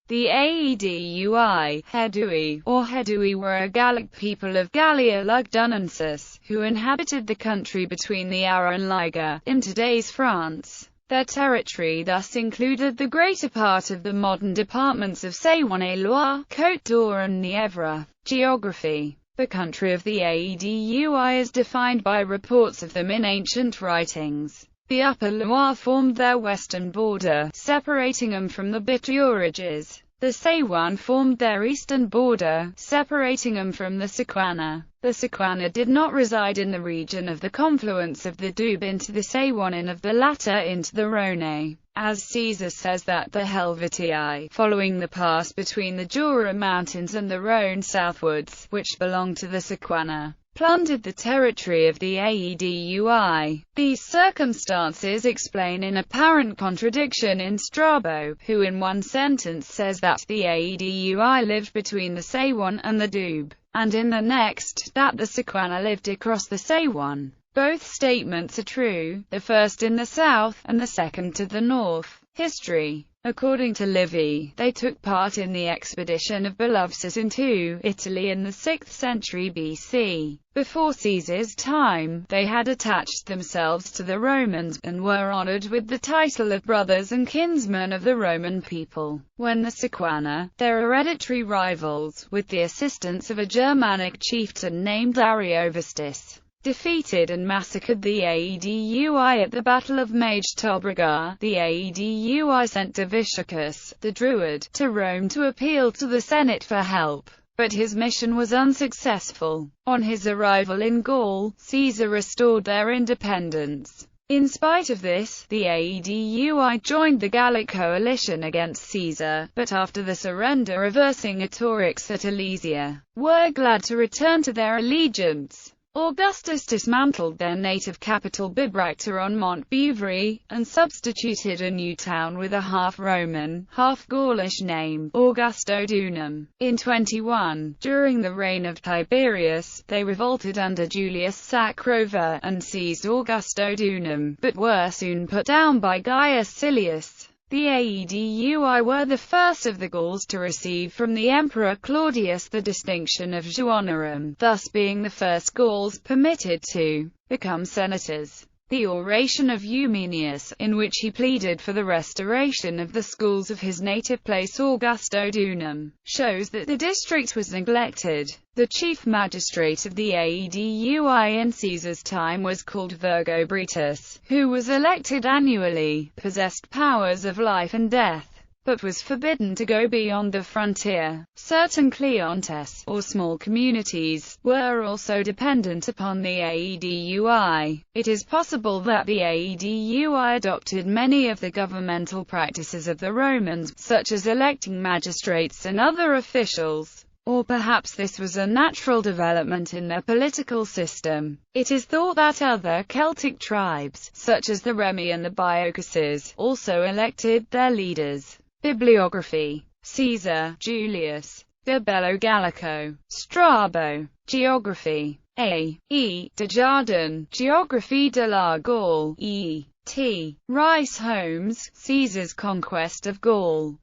The Aedui, or Aedui, were a Gallic people of Gallia Lugdunensis, who inhabited the country between the Aure and Liger, in today's France. Their territory thus included the greater part of the modern departments of Saône-et-Loire, Côte d'Or and Nièvre. Geography. The country of the Aedui is defined by reports of them in ancient writings. The Upper Loire formed their western border, separating them from the Bituriges. The Saône formed their eastern border, separating them from the Sequana. The Sequana did not reside in the region of the confluence of the Doubs into the Saône and of the latter into the Rhône, as Caesar says that the Helvetii, following the pass between the Jura Mountains and the Rhône southwards, which belonged to the Sequana, plundered the territory of the Aedui. These circumstances explain an apparent contradiction in Strabo, who in one sentence says that the Aedui lived between the Saône and the Doubs, and in the next, that the Sequana lived across the Saône. Both statements are true, the first in the south, and the second to the north. History. According to Livy, they took part in the expedition of Bellovesus into Italy in the 6th century BC. Before Caesar's time, they had attached themselves to the Romans, and were honored with the title of brothers and kinsmen of the Roman people. When the Sequana, their hereditary rivals, with the assistance of a Germanic chieftain named Ariovistus, defeated and massacred the Aedui at the Battle of Mage Tobriga, the Aedui sent Diviciacus, the Druid, to Rome to appeal to the Senate for help, but his mission was unsuccessful. On his arrival in Gaul, Caesar restored their independence. In spite of this, the Aedui joined the Gallic coalition against Caesar, but after the surrender of Vercingetorix at Alesia, were glad to return to their allegiance. Augustus dismantled their native capital Bibracte on Mont Beuvery, and substituted a new town with a half-Roman, half-Gaulish name, Augustodunum. In 21, during the reign of Tiberius, they revolted under Julius Sacrovir, and seized Augustodunum, but were soon put down by Gaius Silius. The Aedui were the first of the Gauls to receive from the Emperor Claudius the distinction of Juonorum, thus being the first Gauls permitted to become senators. The oration of Eumenius, in which he pleaded for the restoration of the schools of his native place Augustodunum, shows that the district was neglected. The chief magistrate of the Aedui in Caesar's time was called Vergobretus, who was elected annually, possessed powers of life and death, but was forbidden to go beyond the frontier. Certain kleontes, or small communities, were also dependent upon the Aedui. It is possible that the Aedui adopted many of the governmental practices of the Romans, such as electing magistrates and other officials. Or perhaps this was a natural development in their political system. It is thought that other Celtic tribes, such as the Remi and the Biocases, also elected their leaders. Bibliography. Caesar, Julius. De Bello Gallico. Strabo. Geography. A. E. Desjardins. Geographie de la Gaule. E. T. Rice Holmes. Caesar's Conquest of Gaul.